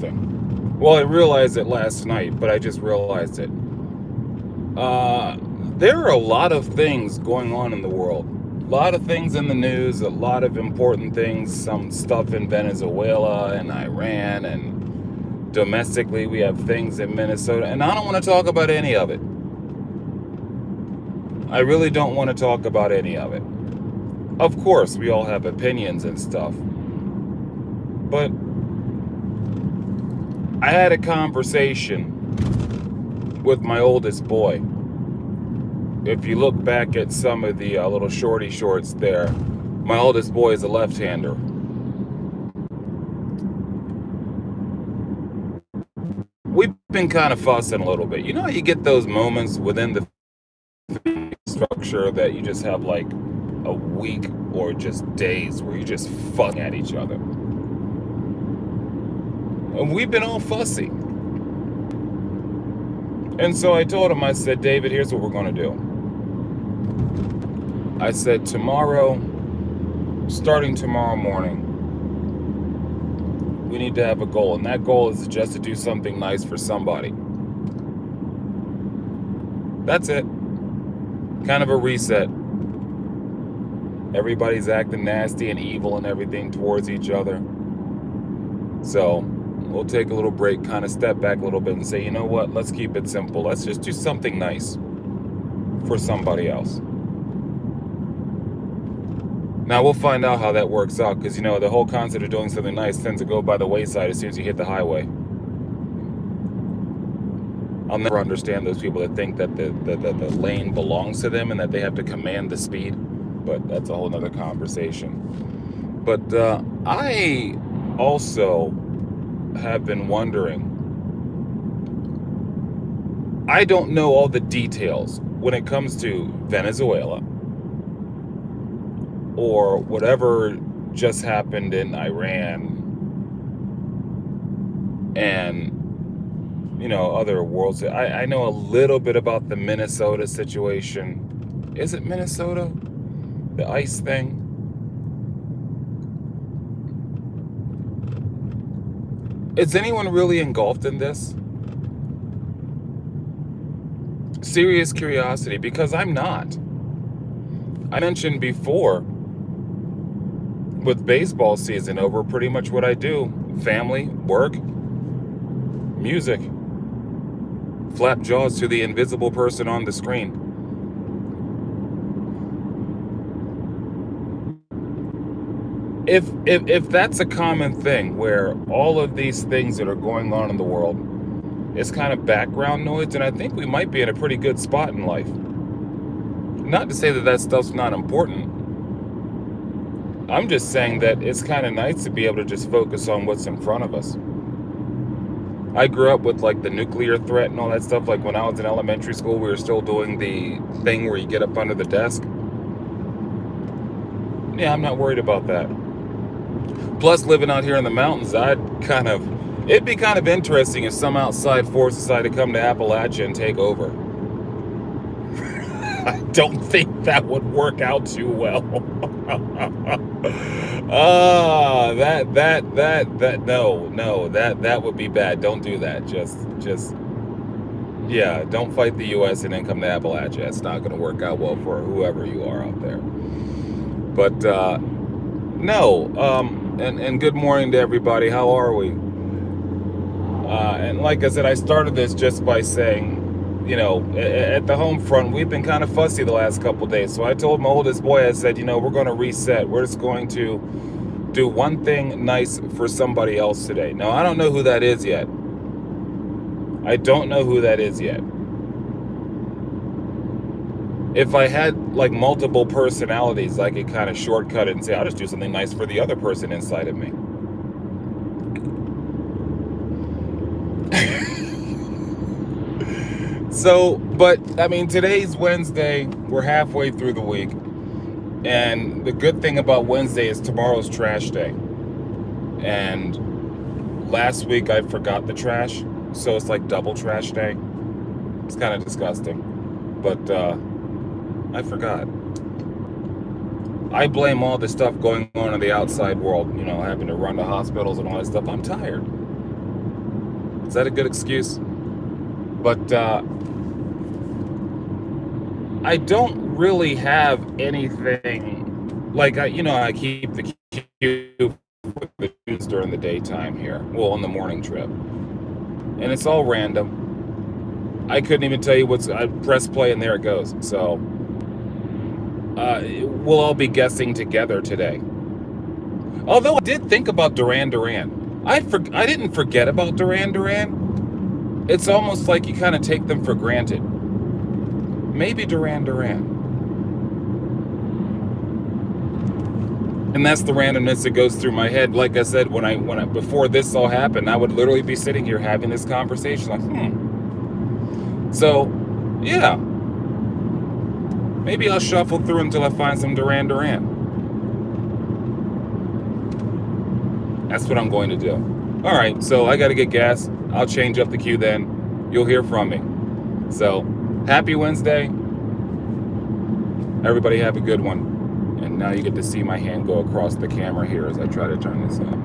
something. Well, I realized it last night, but I just realized it. Uh, there are a lot of things going on in the world. A lot of things in the news, a lot of important things, some stuff in Venezuela and Iran, and domestically we have things in Minnesota, and I don't want to talk about any of it. I really don't want to talk about any of it. Of course, we all have opinions and stuff, but I had a conversation with my oldest boy. If you look back at some of the little shorty shorts there, my oldest boy is a left-hander. We've been kind of fussing a little bit. You know how you get those moments within the structure that you just have like a week or just days where you just fuck at each other. And we've been all fussy. And so I told him, I said, David, here's what we're going to do. I said, starting tomorrow morning, we need to have a goal. And that goal is just to do something nice for somebody. That's it. Kind of a reset. Everybody's acting nasty and evil and everything towards each other. So we'll take a little break, kind of step back a little bit and say, you know what, let's keep it simple. Let's just do something nice for somebody else. Now we'll find out how that works out, because you know the whole concept of doing something nice tends to go by the wayside as soon as you hit the highway. I'll never understand those people that think that the lane belongs to them and that they have to command the speed, but that's a whole nother conversation. But I also have been wondering, I don't know all the details when it comes to Venezuela or whatever just happened in Iran and, you know, other worlds. I know a little bit about the Minnesota situation. Is it Minnesota? The ice thing? Is anyone really engulfed in this? Serious curiosity, because I'm not. I mentioned before, with baseball season over, pretty much what I do: family, work, music. Flap jaws to the invisible person on the screen. If that's a common thing, where all of these things that are going on in the world is kind of background noise, then I think we might be in a pretty good spot in life. Not to say that that stuff's not important. I'm just saying that it's kind of nice to be able to just focus on what's in front of us. I grew up with like the nuclear threat and all that stuff. Like when I was in elementary school, we were still doing the thing where you get up under the desk. Yeah, I'm not worried about that. Plus, living out here in the mountains, it'd be kind of interesting if some outside force decided to come to Appalachia and take over. I don't think that would work out too well. That would be bad. Don't do that. Yeah, don't fight the U.S. and then come to Appalachia. It's not going to work out well for whoever you are out there. But, no, and good morning to everybody. How are we? And like I said, I started this just by saying, you know, at the home front, we've been kind of fussy the last couple of days. So I told my oldest boy, I said, you know, we're going to reset. We're just going to do one thing nice for somebody else today. Now, I don't know who that is yet. If I had like multiple personalities, I could kind of shortcut it and say, I'll just do something nice for the other person inside of me. So, but I mean, today's Wednesday, we're halfway through the week, and the good thing about Wednesday is tomorrow's trash day. And last week I forgot the trash, so it's like double trash day. It's kind of disgusting, but I forgot. I blame all the stuff going on in the outside world, you know, having to run to hospitals and all that stuff. I'm tired. Is that a good excuse? But I don't really have anything like I keep the queue for the news during the daytime here. Well, on the morning trip, and it's all random. I couldn't even tell you I press play and there it goes. So we'll all be guessing together today. Although I did think about Duran Duran. I didn't forget about Duran Duran. It's almost like you kind of take them for granted. Maybe Duran Duran. And that's the randomness that goes through my head. Like I said, when I before this all happened, I would literally be sitting here having this conversation like, So, yeah. Maybe I'll shuffle through until I find some Duran Duran. That's what I'm going to do. All right, so I got to get gas. I'll change up the queue then. You'll hear from me. So, happy Wednesday. Everybody have a good one. And now you get to see my hand go across the camera here as I try to turn this up.